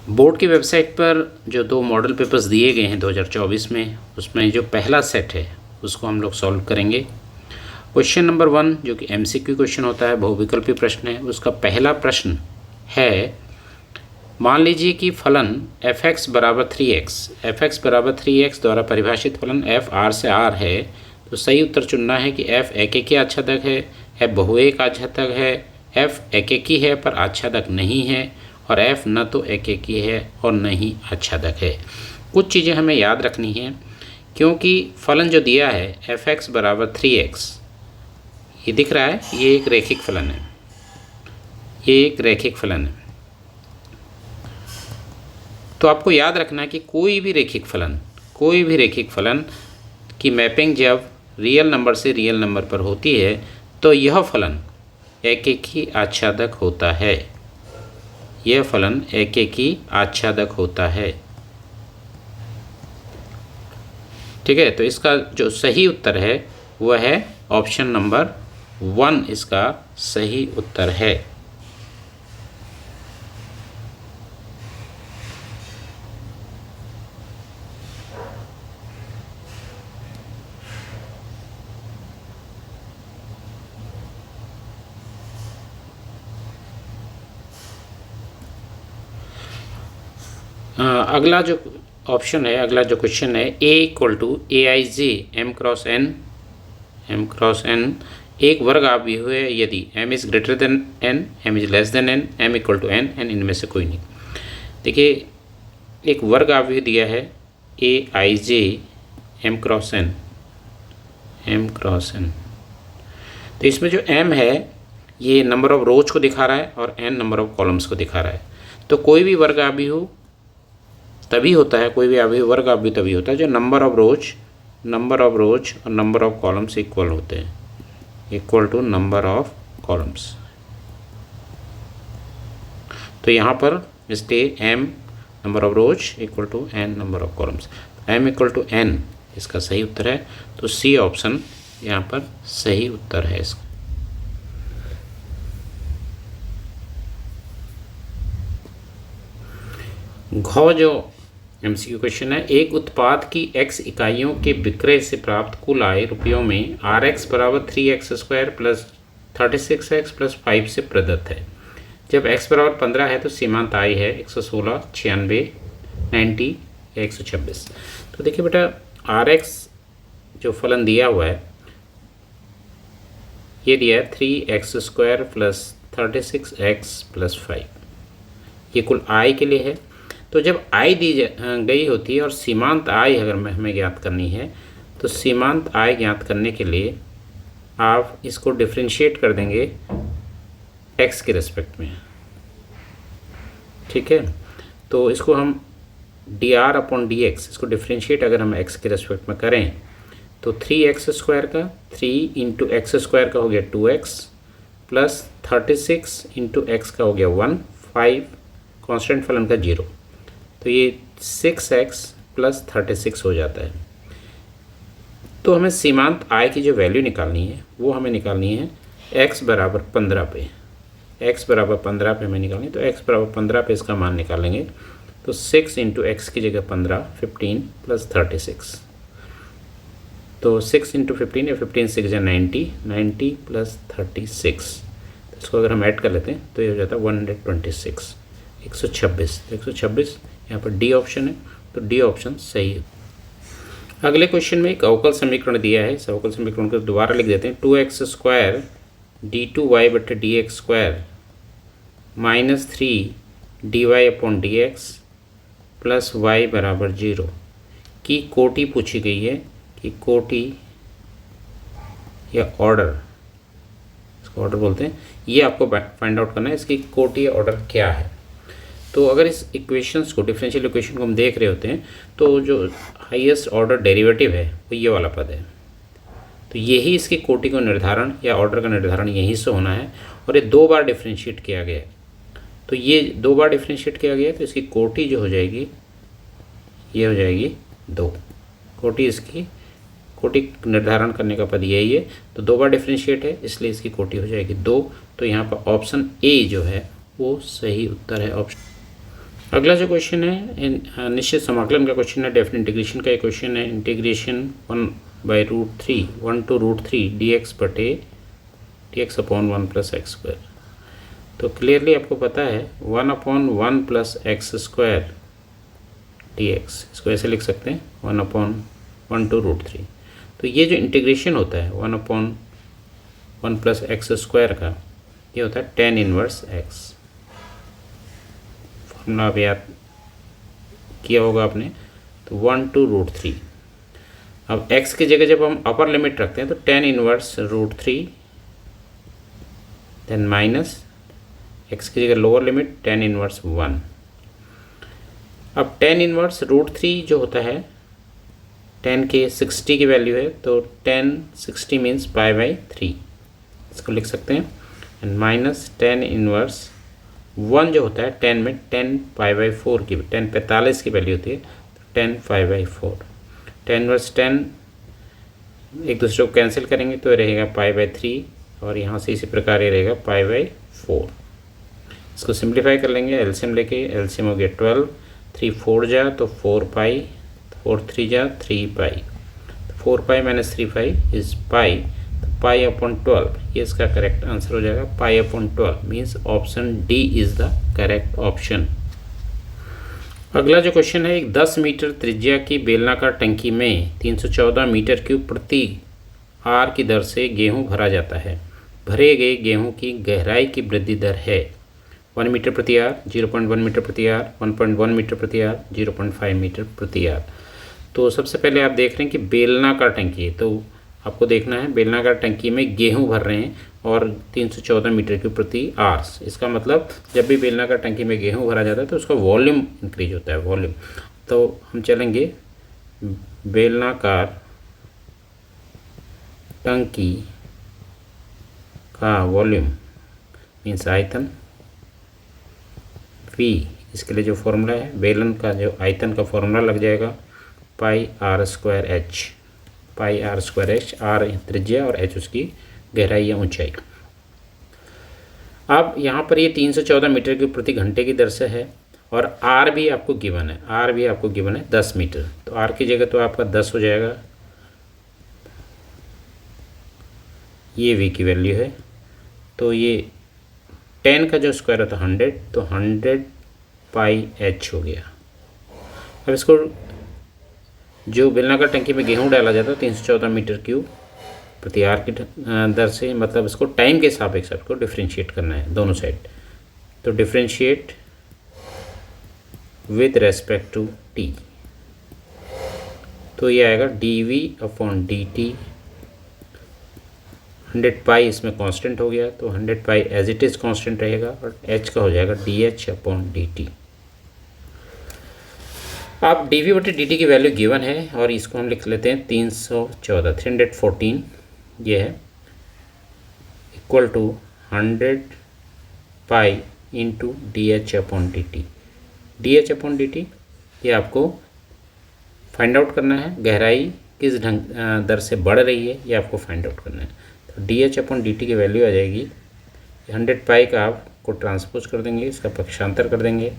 Board की website पर जो 2 मॉडल पेपर्स दिए गए हैं 2024 में, उसमें जो पहला सेट है उसको हम लोग सॉल्व करेंगे। क्वेश्चन नंबर 1 जो कि MCQ क्वेश्चन होता है, बहुविकल्पी प्रश्न है। उसका पहला प्रश्न है, मान लीजिए कि फलन f(x) बराबर 3x द्वारा परिभाषित फलन f R से R है। तो सही उत्तर चुनना है कि f एकेकी आच्छादक है, f बहुएक आच्छादक है, f एकेकी है पर आच्छादक नहीं है, और f न तो एकेकी है और न ही आच्छादक है। कुछ चीज़ें हमें याद रखनी है, क्योंकि फलन जो दिया है f(x) बराबर 3x, ये दिख रहा है, ये एक रैखिक फलन है, ये एक रैखिक फलन है। तो आपको याद रखना है कि कोई भी रैखिक फलन की मैपिंग जब रियल नंबर से रियल नंबर पर होती है तो यह फलन एकेकी आच्छादक होता है, यह फलन एकेकी आच्छादक होता है। ठीक है, तो इसका जो सही उत्तर है वह है ऑप्शन नंबर 1, इसका सही उत्तर है। अगला जो ऑप्शन है, अगला जो क्वेश्चन है, A = AIJ m cross n एक वर्ग आव्यूह है यदि m is greater than n, m is less than n, m = n, n इनमें से कोई नहीं। देखिए, एक वर्ग आव्यूह दिया है AIJ m क्रॉस n। तो इसमें जो m है ये नंबर ऑफ रोज को दिखा रहा है और n नंबर ऑफ कॉलम्स को दिखा रहा है। तो कोई भी वर्ग आव्यूह तभी होता है, कोई भी वर्ग आव्यूह तभी होता है जो नंबर ऑफ रोज और नंबर ऑफ कॉलम्स इक्वल होते हैं, equal to number of columns. तो यहाँ पर mistake m number of rows equal to n number of columns, m = n इसका सही उत्तर है। तो C ऑप्शन यहाँ पर सही उत्तर है इसका। घ जो MCQ क्वेश्चन है, एक उत्पाद की x इकाइयों के विक्रय से प्राप्त कुल आय रुपयों में Rx बराबर 3x² प्लस 36x प्लस 5 से प्रदत्त है। जब x बराबर 15 है तो सीमांत आय है 116, 96, 90 या 126। तो देखिए बेटा, Rx जो फलन दिया हुआ है ये दिया है 3x² प्लस 36x प्लस 5, ये कुल आय के लिए है। तो जब आय दी गई होती है और सीमांत आय अगर हमें ज्ञात करनी है तो सीमांत आय ज्ञात करने के लिए आप इसको डिफरेंशिएट कर देंगे x के रेस्पेक्ट में। ठीक है, तो इसको हम dr/dx, इसको डिफरेंशिएट अगर हम x के रेस्पेक्ट में करें तो 3x² का 3 × x² का हो गया 2x प्लस 36 × x का हो गया 1, 5 कांस्टेंट फलन का 0, तो ये 6x प्लस 36 हो जाता है। तो हमें सीमांत आय की जो वैल्यू निकालनी है वो हमें निकालनी है x बराबर 15 पे, x बराबर 15 पे हमें निकालनी है। तो x बराबर 15 पे इसका मान निकालेंगे तो 6 × x की जगह 15, 15 प्लस 36, तो 6 × 15 या 15 6 या 90, 90 प्लस 36, तो इसको अगर हम ऐड कर लेते हैं तो ये हो जाता है 126, 126। 126 यहाँ पर डी ऑप्शन है, तो डी ऑप्शन सही है। अगले क्वेश्चन में एक अवकल समीकरण दिया है, इस अवकल समीकरण को दोबारा लिख देते हैं। 2x² d2y/dx² minus 3 dy/dx plus y बराबर 0 की कोटि पूछी गई है, कि कोटि या ऑर्डर, इसको ऑर्डर बोलते हैं, ये आपको फाइंड आउट करना है, इसकी कोटि या ऑर्डर क्या है। तो अगर इस इक्वेशंस को, डिफरेंशियल इक्वेशन को हम देख रहे होते हैं तो जो हाईएस्ट ऑर्डर डेरिवेटिव है वो ये वाला पद है, तो यही इसकी कोटि का निर्धारण या ऑर्डर का निर्धारण यहीं से होना है। और ये 2 बार डिफरेंशिएट किया गया है, तो ये 2 बार डिफरेंशिएट किया गया है, तो इसकी कोटि जो हो जाएगी ये हो जाएगी 2। कोटि, इसकी कोटि निर्धारण करने का पद यही है, तो 2 बार डिफरेंशिएट है इसलिए इसकी कोटि हो जाएगी 2। तो यहाँ पर ऑप्शन ए जो है वो सही उत्तर है, ऑप्शन। अगला जो क्वेश्चन है निश्चित समाकलन का क्वेश्चन है, डेफिनेट इंटीग्रेशन का एक क्वेश्चन है। Integration 1/√3 1 to √3 dx upon 1 + x²। तो क्लियरली आपको पता है 1/1 + x² dx, इसको ऐसे लिख सकते हैं 1/1 to √3। तो ये जो इंटीग्रेशन होता है 1/1 + x² का, ये होता है tan 1x। फॉर्मूला आप याद किया होगा आपने। तो 1 to √3। अब x की जगह जब हम अपर लिमिट रखते हैं तो tan 1√3, देन माइनस x की जगह लोअर लिमिट tan 1(1). अब tan 1√3 जो होता है, tan के 60 की वैल्यू है, तो tan 60 मीन्स π/3, इसको लिख सकते हैं। एंड माइनस tan 1 जो होता है, tan में tan π/4 की, tan 45 की वैल्यू होती है, तो tan π/4। tan 1 एक दूसरे को कैंसिल करेंगे तो रहेगा π/3, और यहाँ से इसी प्रकार ये रहेगा π/4। इसको सिंप्लीफाई कर लेंगे, एलसीएम लेके। एलसीएम हो गया 12, 3 4 जा तो 4π, 4 3 जा 3π, तो 4π - 3π इज पाई, तो π/12 ये इसका करेक्ट आंसर हो जाएगा। π/12 means option D is the correct option. अगला जो क्वेश्चन है, एक 10 मीटर त्रिज्या की बेलनाकार टंकी में 314 मीटर क्यूब प्रति आर की दर से गेहूं भरा जाता है। भरे गए गेहूं की गहराई की वृद्धि दर है 1 मीटर प्रति आर, 0.1 मीटर प्रति आर, 1.1 मीटर प्रति आर, 0.5 मीटर प्रति आर। तो सबसे पहले आप देख रहे हैं कि बेलनाकार टंकी है, तो आपको देखना है बेलनाकार टंकी में गेहूं भर रहे हैं और 314 मीटर क्यूब प्रति आर। इसका मतलब जब भी बेलनाकार टंकी में गेहूं भरा जाता है तो उसका वॉल्यूम इंक्रीज होता है, वॉल्यूम। तो हम चलेंगे बेलनाकार टंकी का वॉल्यूम मीन्स आयतन V, इसके लिए जो फॉर्मूला है बेलन का, जो आयतन का फॉर्मूला लग जाएगा πr²h, πr²h, r त्रिज्या और h उसकी गहराई या ऊंचाई। अब यहाँ पर ये 314 मीटर की प्रति घंटे की दर से है, और r भी आपको गिवन है, r भी आपको गिवन है 10 मीटर। तो r की जगह तो आपका 10 हो जाएगा, ये v की वैल्यू है। तो ये 10 का जो स्क्वायर होता है 100, तो 100πh हो गया। अब इसको जो बेलनाकार टंकी में गेहूं डाला जाता है 314 मीटर क्यूब प्रति आर की दर से, मतलब इसको टाइम के सापेक्ष आपको डिफ्रेंशिएट करना है दोनों साइड। तो differentiate with respect to t, तो ये आएगा dv/dt। 100π इसमें कांस्टेंट हो गया, तो 100π एज इट इज़ कांस्टेंट रहेगा, और h का हो जाएगा dh/dt। अब dv/dt की वैल्यू गिवन है, और इसको हम लिख लेते हैं 314 ये है, equal to 100π into dh/dt। dh/dt ये आपको फाइंड आउट करना है, गहराई किस दर से बढ़ रही है ये आपको फाइंड आउट करना है। तो dh/dt की वैल्यू आ जाएगी 100π का आपको ट्रांसपोज कर देंगे, इसका पक्षांतर कर देंगे,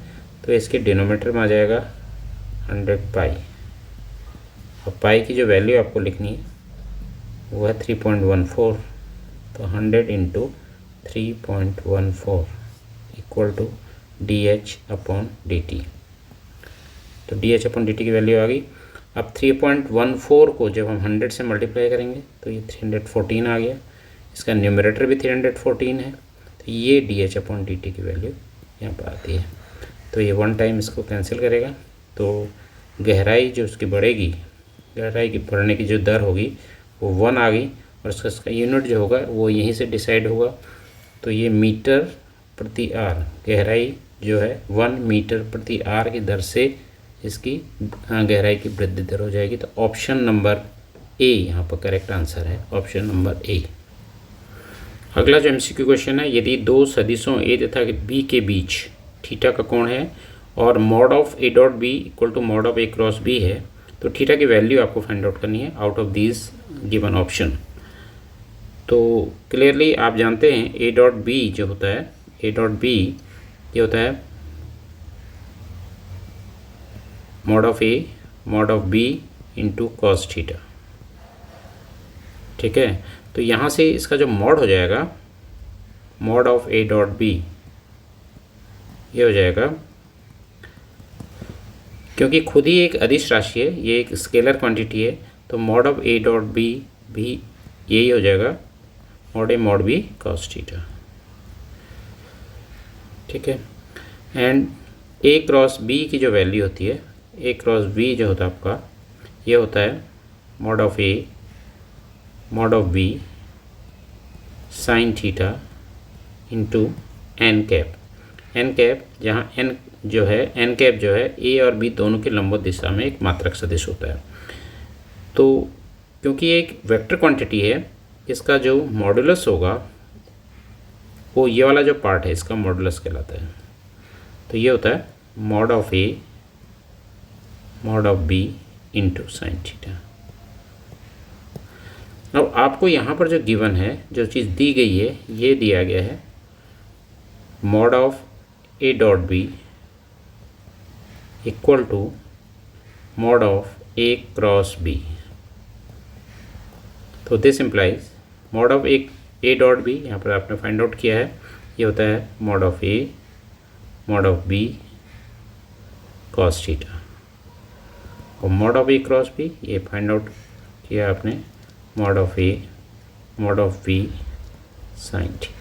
तो इसके डिनोमिनेटर में आ जाएगा 100π। अब पाई की जो वैल्यू आपको लिखनी है वो है 3.14, तो 100 इंटू 3.14 इक्वल टू dh/dt। तो dh/dt की वैल्यू आ गई। अब 3.14 को जब हम 100 से मल्टीप्लाई करेंगे तो ये 314 आ गया, इसका न्यूमरेटर भी 314 है, तो ये dh/dt की वैल्यू यहाँ पर आती है। तो ये 1 टाइम इसको कैंसिल करेगा, तो गहराई जो उसकी बढ़ेगी, गहराई की बढ़ने की जो दर होगी वो 1 आ गई, और इसका यूनिट जो होगा वो यहीं से डिसाइड होगा। तो ये मीटर प्रति आर, गहराई जो है 1 मीटर प्रति आर की दर से इसकी गहराई की वृद्धि दर हो जाएगी। तो ऑप्शन नंबर ए यहाँ पर करेक्ट आंसर है, ऑप्शन नंबर ए। अगला जो एमसीक्यू क्वेश्चन है, यदि दो सदिशों ए तथा बी के बीच थीटा का कोण है और mod of a dot b equal to mod of a cross b है, तो थीटा की वैल्यू आपको फाइंड आउट करनी है out of these given option. तो क्लियरली आप जानते हैं ए डॉट बी जो होता है, ए डॉट बी ये होता है mod of a mod of b into cos theta. ठीक है, तो यहाँ से इसका जो मॉड हो जाएगा mod of a dot b, ये हो जाएगा, क्योंकि खुद ही एक अदिश राशि है, ये एक स्केलर क्वांटिटी है, तो mod of a dot b भी यही हो जाएगा mod a mod b cos theta. ठीक है, एंड ए क्रॉस बी की जो वैल्यू होती है, ए क्रॉस बी जो होता है आपका, ये होता है mod of a mod of b sine theta into n cap. N cap, जहाँ एन जो है, एन कैप जो है ए और बी दोनों के लंबवत दिशा में एक मात्रक सदिश होता है। तो क्योंकि ये एक वेक्टर क्वांटिटी है, इसका जो मॉडुलस होगा वो ये वाला जो पार्ट है इसका मॉडुलस कहलाता है। तो ये होता है mod of a mod of b into sine theta. अब आपको यहाँ पर जो गिवन है, जो चीज़ दी गई है, ये दिया गया है mod of a dot b equal to mod of a cross b. तो this implies mod of a dot b, यहाँ पर आपने फाइंड आउट किया है, ये होता है mod of a mod of b cos theta, और mod of a cross b ये फाइंड आउट किया आपने mod of a mod of b sine theta.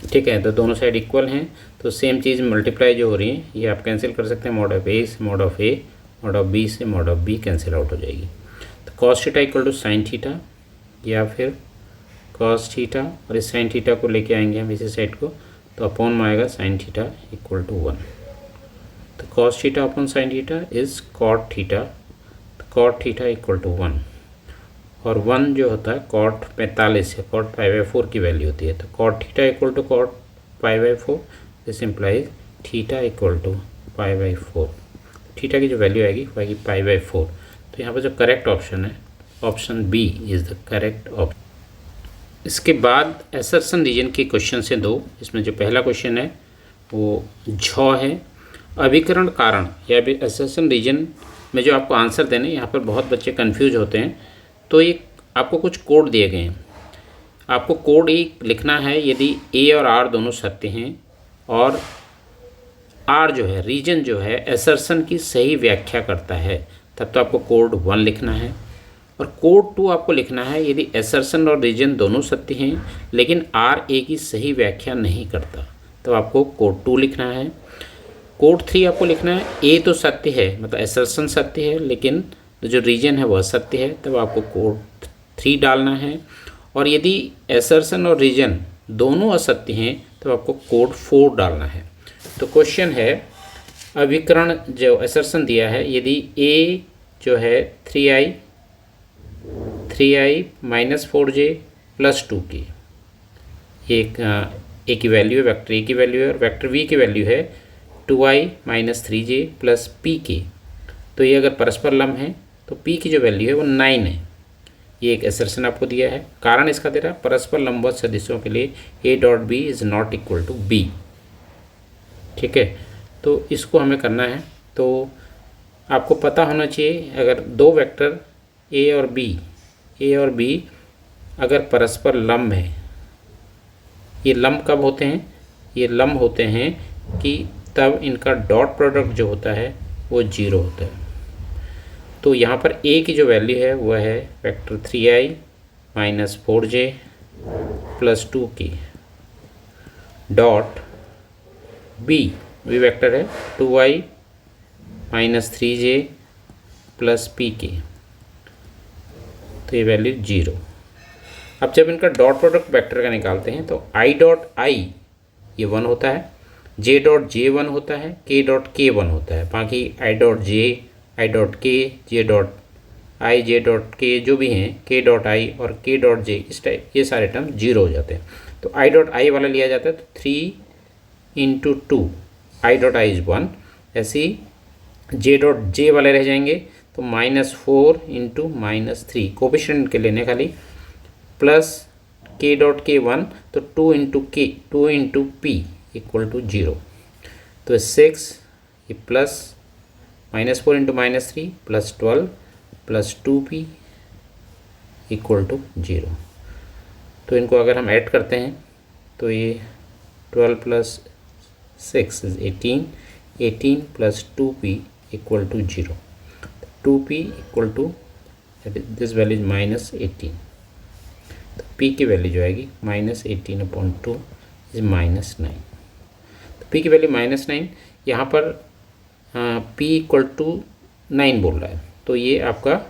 ठीक है, तो दोनों साइड इक्वल हैं, तो सेम चीज़ मल्टीप्लाई जो हो रही है ये आप कैंसिल कर सकते हैं, मॉड ऑफ ए से mod of a, mod of b से mod of b cancel out हो जाएगी। तो cos theta equal to sine theta, या फिर कॉस थीटा और इस साइन थीटा को लेके आएंगे हम इसी साइड को, तो अपॉन में आएगा साइन थीटा इक्वल टू 1। तो cos theta upon sine theta is cot theta, तो कॉट थीटा इक्वल टू 1, और 1 जो होता है कॉट 45 है, कॉट 5/4 की वैल्यू होती है। तो cot theta equal to cot 5/4, this implies theta equal to 5/4। Theta की जो वैल्यू आएगी वो आएगी 5/4। तो यहाँ पर जो करेक्ट ऑप्शन है option b is the correct option. इसके बाद एसर्शन रीजन के क्वेश्चन से दो, इसमें जो पहला क्वेश्चन है वो झ है। अभिकरण कारण या एसर्शन रीजन में जो आपको आंसर देने, यहाँ पर बहुत बच्चे कंफ्यूज होते हैं। तो एक आपको कुछ कोड दिए गए हैं, आपको कोड एक लिखना है यदि ए और आर दोनों सत्य हैं और आर जो है रीजन जो है एसर्शन की सही व्याख्या करता है, तब तो आपको कोड 1 लिखना है। और कोड 2 आपको लिखना है यदि एसर्शन और रीजन दोनों सत्य हैं लेकिन आर ए की सही व्याख्या नहीं करता, तो आपको कोड 2 लिखना है। कोड 3 आपको लिखना है ए तो सत्य है, मतलब एसर्शन सत्य है लेकिन जो रीजन है वह सत्य है, तब आपको कोड 3 डालना है। और यदि एसर्शन और रीजन दोनों असत्य हैं तो आपको कोड 4 डालना है। तो क्वेश्चन है अभिकरण जो एसर्शन दिया है, यदि ए जो है 3i माइनस 4j प्लस 2 की, एक ए की वैल्यू है, वेक्टर ए की वैल्यू है, और वेक्टर वी की वैल्यू है 2i minus 3j plus p की। तो ये अगर परस्पर लंब है तो p की जो वैल्यू है वो 9 है। ये एक एसर्शन आपको दिया है, कारण इसका दे रहा है परस्पर लंबवत सदिशों के लिए a dot b is not equal to b। ठीक है, तो इसको हमें करना है। तो आपको पता होना चाहिए अगर दो वेक्टर a और b अगर परस्पर लंब है, ये लंब कब होते हैं, ये लंब होते हैं कि तब इनका डॉट प्रोडक्ट जो होता है वो 0 होता है। तो यहाँ पर a की जो वैल्यू है वह है vector 3i minus 4j plus 2 की, डॉट b वेक्टर है 2i minus 3j plus p की, तो ये वैल्यू 0। अब जब इनका डॉट प्रोडक्ट वेक्टर का निकालते हैं तो i डॉट i ये 1 होता है, j डॉट j 1 होता है, k डॉट k 1 होता है, बाकी i dot j i dot k j dot i j dot k जो भी हैं k डॉट i और k डॉट j, इस टाइप ये सारे टर्म 0 हो जाते हैं। तो i डॉट i वाला लिया जाता है, तो 3 into 2 i dot i is 1, ऐसे ही j डॉट j वाले रह जाएंगे, तो -4 इंटू -3 कोफिशिएंट के लेने खाली, प्लस k डॉट k 1, तो 2 इंटू p इक्वल टू 0, तो 6 ये plus -4 into -3 plus 12 plus 2p equal to 0। तो इनको अगर हम ऐड करते हैं तो ये 12 plus 6 is 18, 18 plus 2p equal to 0। 2p equal to this value is -18, तो p की वैल्यू जो आएगी -18/2 इज -9। तो p की वैल्यू -9, यहाँ पर p इक्वल टू 9 बोल रहा है, तो ये आपका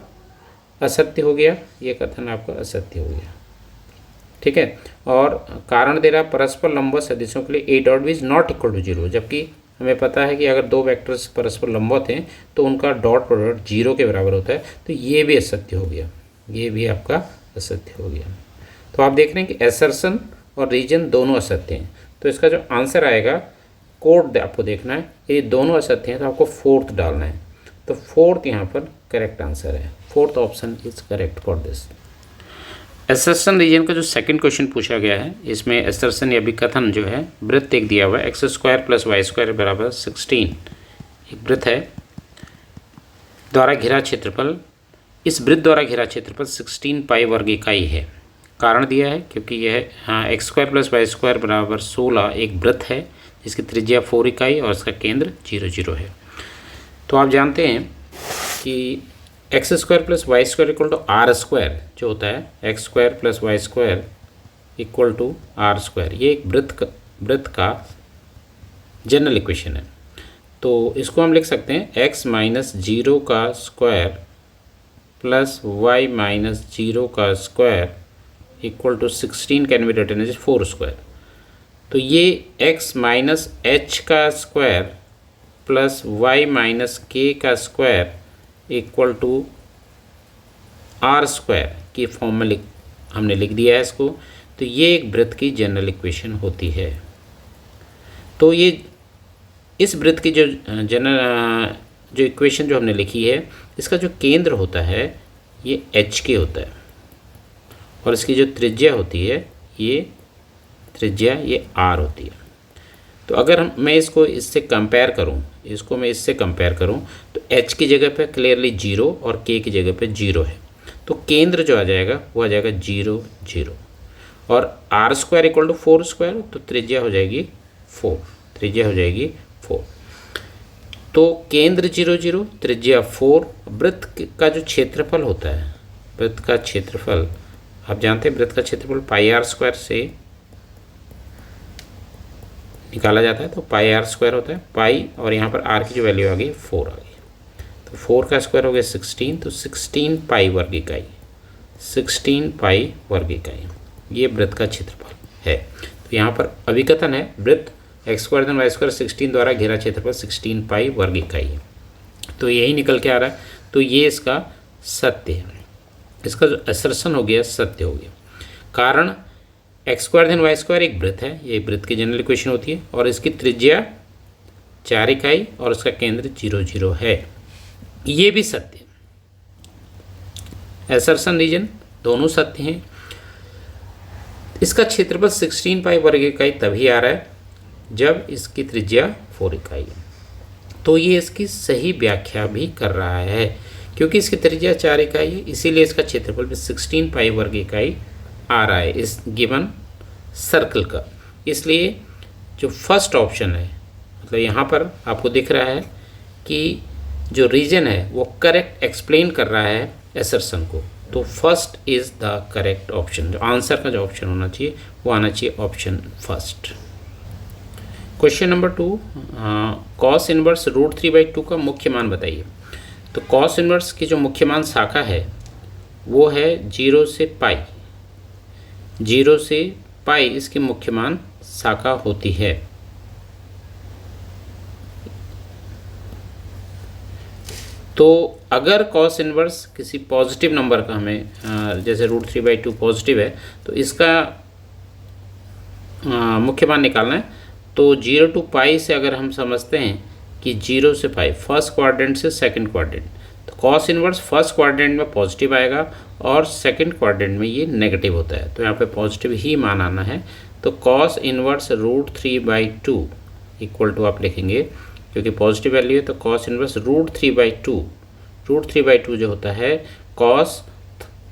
असत्य हो गया, ये कथन आपका असत्य हो गया। ठीक है, और कारण दे रहा परस्पर लंबवत सदिशों के लिए a dot b is not equal to 0, जबकि हमें पता है कि अगर दो वेक्टर्स परस्पर लंबवत हैं तो उनका डॉट प्रोडक्ट 0 के बराबर होता है, तो ये भी असत्य हो गया, ये भी आपका असत्य हो गया। तो आप देख रहे हैं कि एसर्शन और रीजन दोनों असत्य हैं, तो इसका जो आंसर आएगा कोड आपको देखना है, ये दोनों असत्य हैं तो आपको फोर्थ डालना है, तो फोर्थ यहाँ पर करेक्ट आंसर है, fourth option is correct for this. Assertion reason का जो सेकंड क्वेश्चन पूछा गया है, इसमें एसर्शन या विकथन जो है, वृत्त एक दिया हुआ है x² + y² बराबर 16, एक वृत्त है द्वारा घिरा क्षेत्रफल, इस वृत्त द्वारा घिरा क्षेत्रफल 16 पाई वर्ग इकाई है। कारण दिया है क्योंकि यह x² + y² बराबर 16 एक वृत्त है जिसकी त्रिज्या 4 इकाई और इसका केंद्र 0, 0 है। तो आप जानते हैं कि x² + y² equal to r² जो होता है, x² + y² equal to r², ये एक वृत्त का जनरल इक्वेशन है। तो इसको हम लिख सकते हैं x - 0 का स्क्वायर प्लस y - 0 का square equal to 16 can be written as 4²। तो ये x - h का स्क्वायर प्लस y - k का स्क्वायर इक्वल टू r² की फॉर्म में हमने लिख दिया है इसको। तो ये एक वृत्त की जनरल इक्वेशन होती है। तो ये इस वृत्त की जो जो इक्वेशन जो हमने लिखी है, इसका जो केंद्र होता है ये HK होता है और इसकी जो त्रिज्या होती है ये त्रिज्या ये R होती है। तो अगर मैं इसको इससे कंपेयर करूं, तो H की जगह पे क्लियरली 0 और K की जगह पे 0 है, तो केंद्र जो आ जाएगा वो आ जाएगा 0, 0 और r² इक्वल टू 4², तो त्रिज्या हो जाएगी 4, त्रिज्या हो जाएगी 4। तो केंद्र 0, 0, त्रिज्या 4। वृत्त का जो क्षेत्रफल होता है, वृत्त का क्षेत्रफल आप जानते हैं, वृत्त का क्षेत्रफल πr² से निकाला जाता है, तो πr² होता है, पाई और यहाँ पर r की जो वैल्यू आ गई 4 आ गई, तो 4 का स्क्वायर हो गया 16, तो 16 पाई वर्ग इकाई, 16 पाई वर्ग इकाई ये वृत्त का क्षेत्रफल है। तो यहाँ पर अभिकथन है वृत्त x² + y² 16 द्वारा घेरा क्षेत्रफल 16 पाई वर्ग इकाई है, तो यही निकल के आ रहा है। तो ये इसका सत्य है, इसका जो असर्शन हो गया सत्य हो गया। कारण x² + y² एक वृत्त है, ये वृत्त की जनरल इक्वेशन होती है और इसकी त्रिज्या 4 इकाई और इसका केंद्र 0, 0 है, ये भी सत्य है। असर्शन रीजन दोनों सत्य हैं। इसका क्षेत्रफल 16 पाई वर्ग इकाई तभी आ रहा है जब इसकी त्रिज्या 4 इकाई है, तो ये इसकी सही व्याख्या भी कर रहा है क्योंकि इसकी त्रिज्या 4 इकाई है, इसीलिए इसका क्षेत्रफल भी 16 पाई वर्ग इकाई आ रहा है इस गिवन सर्कल का। इसलिए जो फर्स्ट ऑप्शन है, मतलब यहाँ पर आपको दिख रहा है कि जो रीजन है वो करेक्ट एक्सप्लेन कर रहा है असर्शन को, तो first is the correct option. जो आंसर का जो ऑप्शन होना चाहिए वो आना चाहिए option first. Question number 2, cos inverse √3/2 का मुख्य मान बताइए। तो cos इनवर्स की जो मुख्य मान शाखा है वो है 0 से पाई, 0 से पाई इसकी मुख्य मान शाखा होती है। तो अगर cos इनवर्स किसी पॉजिटिव नंबर का हमें जैसे √3/2 पॉजिटिव है तो इसका मुख्य मान निकालना है, तो 0 to पाई से अगर हम समझते हैं कि 0 से पाई फर्स्ट क्वाड्रेंट से सेकंड क्वाड्रेंट, तो cos इनवर्स फर्स्ट क्वाड्रेंट में पॉजिटिव आएगा और सेकंड क्वाड्रेंट में ये नेगेटिव होता है, तो यहाँ पे पॉजिटिव ही मान आना है। तो cos इनवर्स √3/2 इक्वल टू आप लिखेंगे क्योंकि पॉजिटिव वैल्यू है तो कॉस इनवर्स √3/2, √3/2 जो होता है कॉस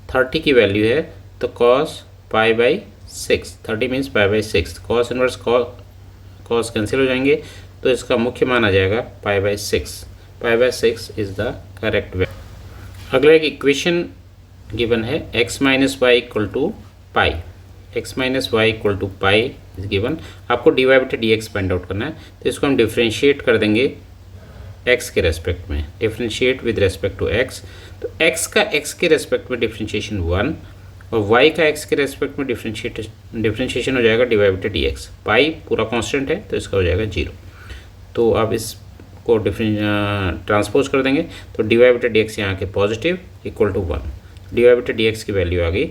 30 की वैल्यू है तो cos π/6, 30 means π/6, cos inverse cos cancel हो जाएंगे तो इसका मुख्य मान आ जाएगा π/6, π/6 इज़ द करेक्ट वैल्यू। अगला एक इक्वेशन गिवन है x minus Y equal to pi, x minus Y equal to pi is given. आपको dy/dx फाइंड आउट करना है तो इसको हम डिफ्रेंशिएट कर देंगे x के रेस्पेक्ट में, differentiate with respect to x। तो x का x के रेस्पेक्ट में डिफ्रेंशिएशन 1 और y का x के रेस्पेक्ट में डिफ्रेंशिएशन हो जाएगा dy/dx। पाई पूरा कांस्टेंट है तो इसका हो जाएगा 0। तो अब इसको ट्रांसपोज कर देंगे तो dy/dx यहाँ के पॉजिटिव इक्वल टू 1, dy/dx की वैल्यू आ गई,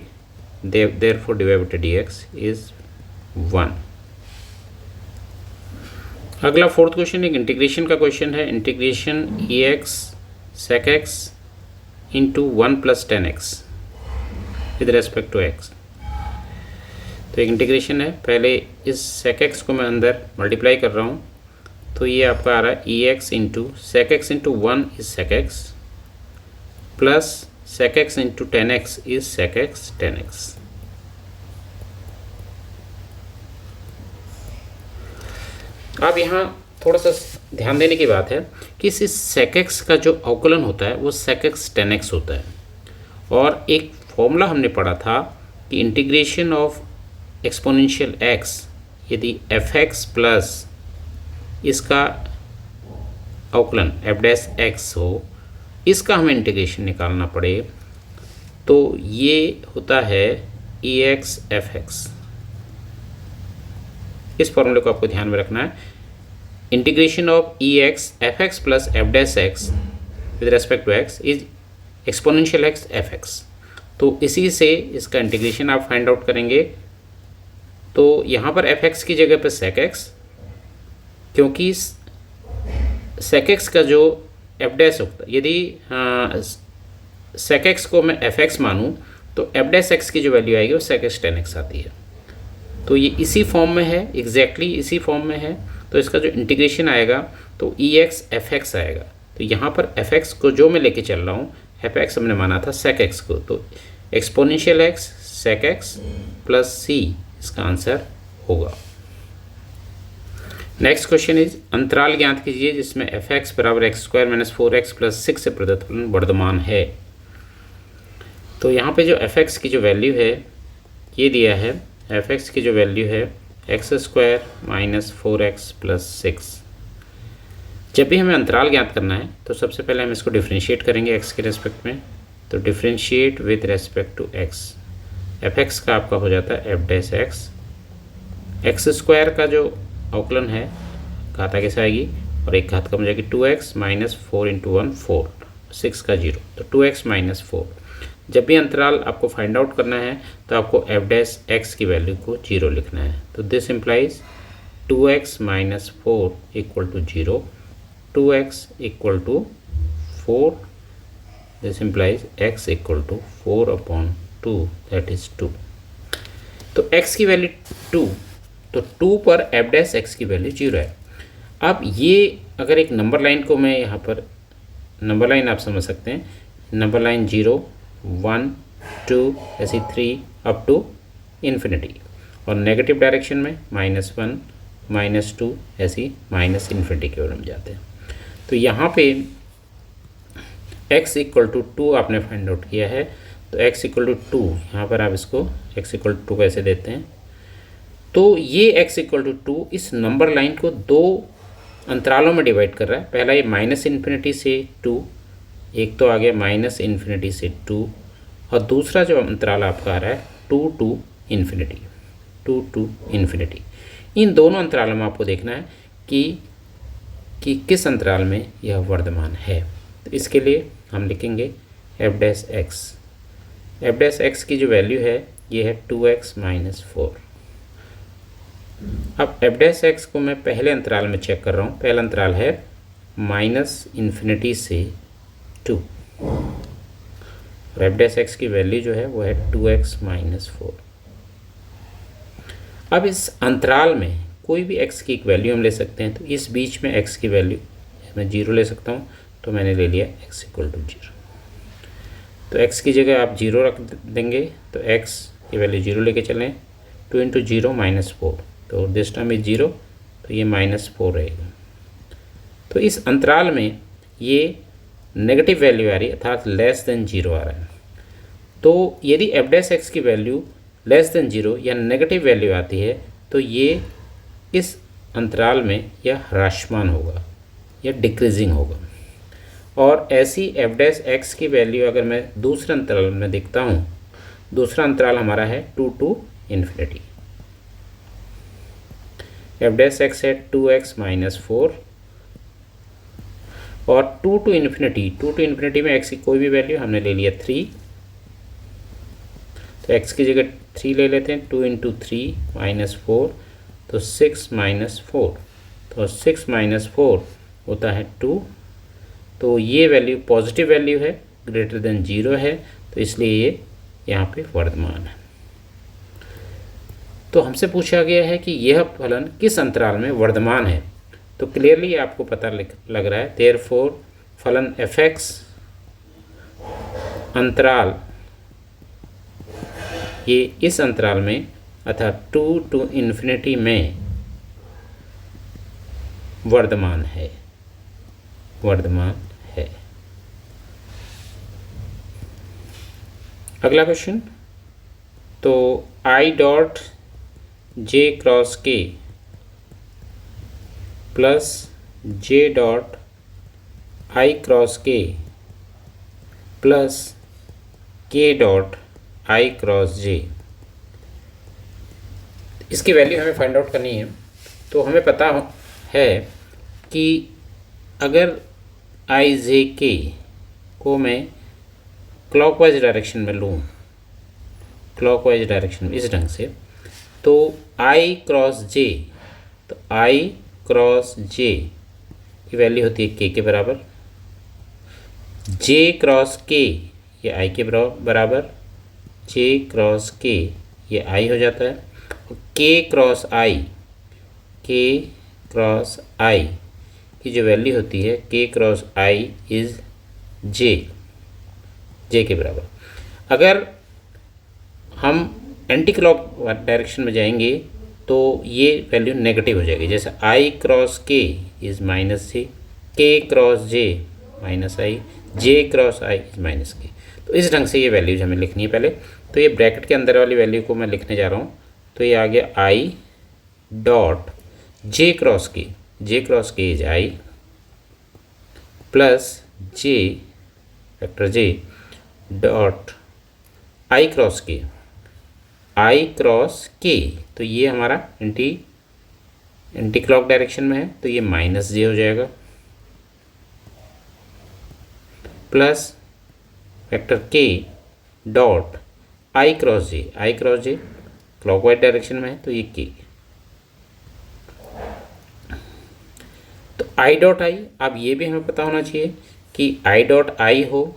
therefore dy/dx इज 1। अगला फोर्थ क्वेश्चन एक इंटीग्रेशन का क्वेश्चन है, integration ex sec x into 1 + 10x with respect to x। तो एक इंटीग्रेशन है, पहले इस sec x को मैं अंदर मल्टीप्लाई कर रहा हूँ तो ये आपका आ रहा है ex into sec x into 1 is sec x plus sec x into 10x is sec x 10x। अब यहाँ थोड़ा सा ध्यान देने की बात है कि इस sec x का जो अवकलन होता है वो sec x 10x होता है। और एक फॉर्मूला हमने पढ़ा था कि इंटीग्रेशन ऑफ एक्सपोनेंशियल x यदि fx प्लस इसका अवकलन f'(x) हो, इसका हमें इंटीग्रेशन निकालना पड़े तो ये होता है ex fx। इस फॉर्मूले को आपको ध्यान में रखना है, integration of ex fx plus f'(x) with respect to x is exponential x fx। तो इसी से इसका इंटीग्रेशन आप फाइंड आउट करेंगे। तो यहाँ पर fx की जगह पर sec x, क्योंकि sec x का जो f' होता है, यदि sec x को मैं fx मानूं तो f' की जो वैल्यू आएगी वो sec x 10x आती है। तो ये इसी फॉर्म में है, एग्जैक्टली इसी फॉर्म में है। तो इसका जो इंटीग्रेशन आएगा तो ex fx आएगा। तो यहाँ पर fx को जो मैं लेके चल रहा हूँ, fx हमने माना था sec x को, तो exponential x sec x plus c इसका आंसर होगा। नेक्स्ट क्वेश्चन इज अंतराल ज्ञात कीजिए जिसमें fx बराबर x² - 4x + 6 से प्रदत्त फलन वर्धमान है। तो यहाँ पे जो fx की जो वैल्यू है ये दिया है, fx की जो वैल्यू है x² - 4x + 6। जब भी हमें अंतराल ज्ञात करना है तो सबसे पहले हम इसको डिफ्रेंशिएट करेंगे x के रेस्पेक्ट में। तो differentiate with respect to x, fx का आपका हो जाता है f'(x), x² का जो अवकलन है घाता कैसे आएगी और एक घात कम हो जाएगी 2x - 4 × 1 4, 6 का 0, तो 2x - 4। जब भी अंतराल आपको फाइंड आउट करना है तो आपको f'(x) की वैल्यू को 0 लिखना है। तो this implies 2x - 4 = 0, 2x = 4, this implies x = 4/2 that is 2। तो x की वैल्यू 2, तो 2 पर f'(x) की वैल्यू 0 है। अब ये अगर एक नंबर लाइन को मैं यहाँ पर, नंबर लाइन आप समझ सकते हैं, नंबर लाइन 0 1 2 ऐसी 3 अप टू इन्फिनिटी, और नेगेटिव डायरेक्शन में -1 -2 ऐसी -इन्फिनिटी की ओर हम जाते हैं। तो यहाँ पे x = 2 आपने फाइंड आउट किया है, तो x = 2, यहाँ पर आप इसको x = 2 कैसे देते हैं। तो ये x = 2 इस नंबर लाइन को दो अंतरालों में डिवाइड कर रहा है। पहला ये -इन्फिनिटी से 2, एक तो आ गया -इन्फिनिटी से 2, और दूसरा जो अंतराल आपका आ रहा है 2 to इन्फिनिटी, 2 to इन्फिनिटी। इन दोनों अंतरालों में आपको देखना है कि किस अंतराल में यह वर्धमान है। तो इसके लिए हम लिखेंगे f'(x), f'(x) की जो वैल्यू है ये है 2x - 4। अब f'(x) को मैं पहले अंतराल में चेक कर रहा हूँ। पहला अंतराल है -इन्फिनिटी से 2, और f'(x) की वैल्यू जो है वो है 2x - 4। अब इस अंतराल में कोई भी x की एक वैल्यू हम ले सकते हैं, तो इस बीच में x की वैल्यू मैं 0 ले सकता हूँ, तो मैंने ले लिया x इक्वल टू 0। तो x की जगह आप 0 रख देंगे, तो x की वैल्यू 0 लेके चलें, 2 इंटू 0 -4, तो दिस टर्म इज 0, तो ये -4 रहेगा। तो इस अंतराल में ये नेगेटिव वैल्यू आ रही है, अर्थात लेस देन 0 आ रहा है। तो यदि f डैश x की वैल्यू लेस देन 0 या नेगेटिव वैल्यू आती है, तो ये इस अंतराल में यह ह्रासमान होगा या डिक्रीजिंग होगा। और ऐसी f डैश x की वैल्यू अगर मैं दूसरे अंतराल में देखता हूँ, दूसरा अंतराल हमारा है 2 to infinity. f dash x है 2x - 4 और 2 to इन्फिनिटी में x की कोई भी वैल्यू हमने ले लिया 3, तो x की जगह 3 ले लेते हैं, 2 इंटू 3 -4, तो 6 - 4, तो 6 - 4 होता है 2। तो ये वैल्यू पॉजिटिव वैल्यू है, ग्रेटर देन 0 है, तो इसलिए ये यहाँ पे वर्धमान है। तो हमसे पूछा गया है कि यह फलन किस अंतराल में वर्धमान है। तो क्लियरली आपको पता लग रहा है, देयरफॉर फलन f(x) अंतराल ये इस अंतराल में अर्थात 2 to इन्फिनिटी में वर्धमान है। अगला क्वेश्चन, तो I dot J cross K plus J dot I cross K plus K dot I cross J, इसकी वैल्यू हमें फाइंड आउट करनी है। तो हमें पता है कि अगर I J K को मैं क्लॉकवाइज डायरेक्शन में लूँ, क्लॉकवाइज डायरेक्शन में इस ढंग से, तो I क्रॉस J, तो I क्रॉस J की वैल्यू होती है K के बराबर, J क्रॉस K ये I के बराबर, J क्रॉस K ये I हो जाता है, और K क्रॉस I की जो वैल्यू होती है K cross I is J के बराबर। अगर हम एंटी क्लॉक डायरेक्शन में जाएंगे तो ये वैल्यू नेगेटिव हो जाएगी, जैसे I cross K is -J, K cross J -I, J cross I is -K। तो इस ढंग से ये वैल्यूज हमें लिखनी है पहले। तो ये ब्रैकेट के अंदर वाली वैल्यू को मैं लिखने जा रहा हूँ, तो ये आ गया I dot J cross K is I plus J vector J dot I cross K, तो ये हमारा एंटी क्लॉक डायरेक्शन में है, तो ये -J हो जाएगा, plus vector K dot I cross J clockwise direction में है, तो ये K। तो I डॉट I, अब ये भी हमें पता होना चाहिए कि I डॉट I हो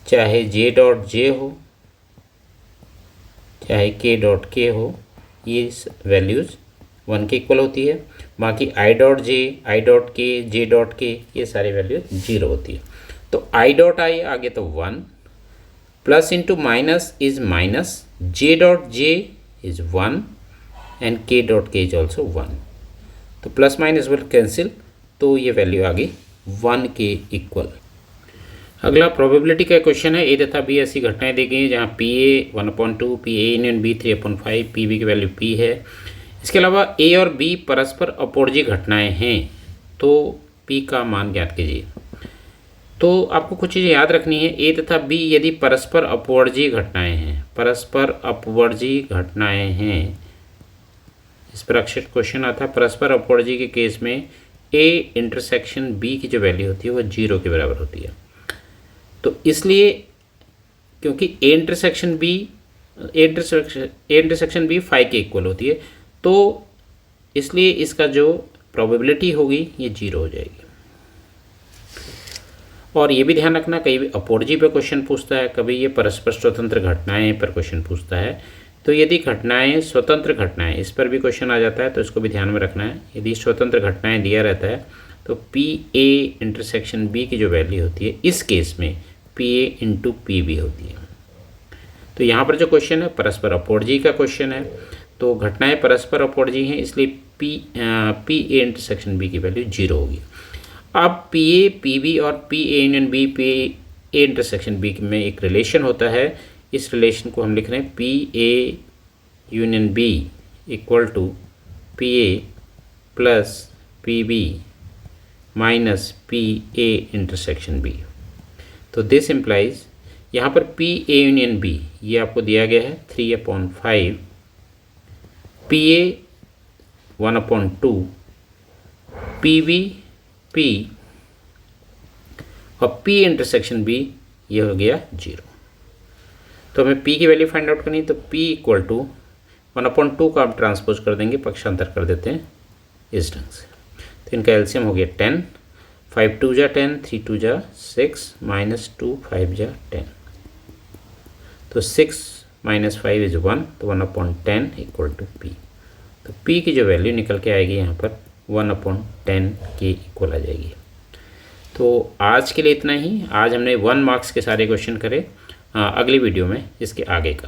चाहे J डॉट J हो चाहे K डॉट K हो, ये वैल्यूज़ 1 के इक्वल होती है। बाकी I dot J, I dot K, J dot K ये सारी वैल्यू 0 होती है। तो I डॉट I आगे तो 1, plus into minus is minus, J dot J is 1 and K dot K is also 1। तो प्लस माइनस विल कैंसिल, तो ये वैल्यू आ गई 1 के इक्वल। अगला प्रोबेबिलिटी का क्वेश्चन है, ए तथा बी ऐसी घटनाएं दी गई हैं जहाँ PA 1/2, PA union B 3/5, PB की वैल्यू P है। इसके अलावा A और B परस्पर अपोरजी घटनाएं हैं, तो P का मान ज्ञात कीजिए। तो आपको कुछ चीज़ें याद रखनी है, A तथा B यदि परस्पर अपवर्जी घटनाएं हैं, परस्पर अपवर्जी घटनाएं हैं, इस पर अक्सर क्वेश्चन आता है। परस्पर अपवर्जी के केस में A इंटरसेक्शन B की जो वैल्यू होती है वो 0 के बराबर होती है। तो इसलिए क्योंकि A इंटरसेक्शन B 5 के इक्वल होती है, तो इसलिए इसका जो प्रोबेबिलिटी होगी ये 0 हो जाएगी। और ये भी ध्यान रखना, कई अपोरजी पर क्वेश्चन पूछता है, कभी ये परस्पर स्वतंत्र घटनाएं पर क्वेश्चन पूछता है। तो यदि घटनाएं स्वतंत्र घटनाएं, इस पर भी क्वेश्चन आ जाता है, तो इसको भी ध्यान में रखना है। यदि स्वतंत्र घटनाएं दिया रहता है तो पी ए इंटरसेक्शन बी की जो वैल्यू होती है इस केस में P A into P B होती है। तो यहाँ पर जो क्वेश्चन है परस्पर अपोर्जी का क्वेश्चन है, तो घटनाएं परस्पर अपोर्जी हैं, इसलिए पी ए इंटरसेक्शन बी की वैल्यू 0 होगी। अब पी ए पी बी और P A union B P A intersection B में एक रिलेशन होता है। इस रिलेशन को हम लिख रहे हैं P A union B equal to P A plus P B minus P A intersection B. तो दिस इम्प्लाइज यहाँ पर पी ए यूनियन बी ये आपको दिया गया है 3/5, P A 1/2, P B P और पी इंटरसेक्शन बी ये हो गया 0। तो हमें p की वैल्यू फाइंड आउट करनी है, तो p इक्वल टू 1/2 का आप ट्रांसपोज कर देंगे, पक्षांतर कर देते हैं इस ढंग से। तो इनका एलसीएम हो गया 10, 5 2 जा 10, 3 2 जा 6, -2 5 जा 10। तो 6 - 5 इज 1, तो 1/10 इक्वल टू p। तो p की जो वैल्यू निकल के आएगी यहाँ पर 1/10 के इक्वल आ जाएगी। तो आज के लिए इतना ही। आज हमने 1 मार्क्स के सारे क्वेश्चन करे। अगली वीडियो में इसके आगे का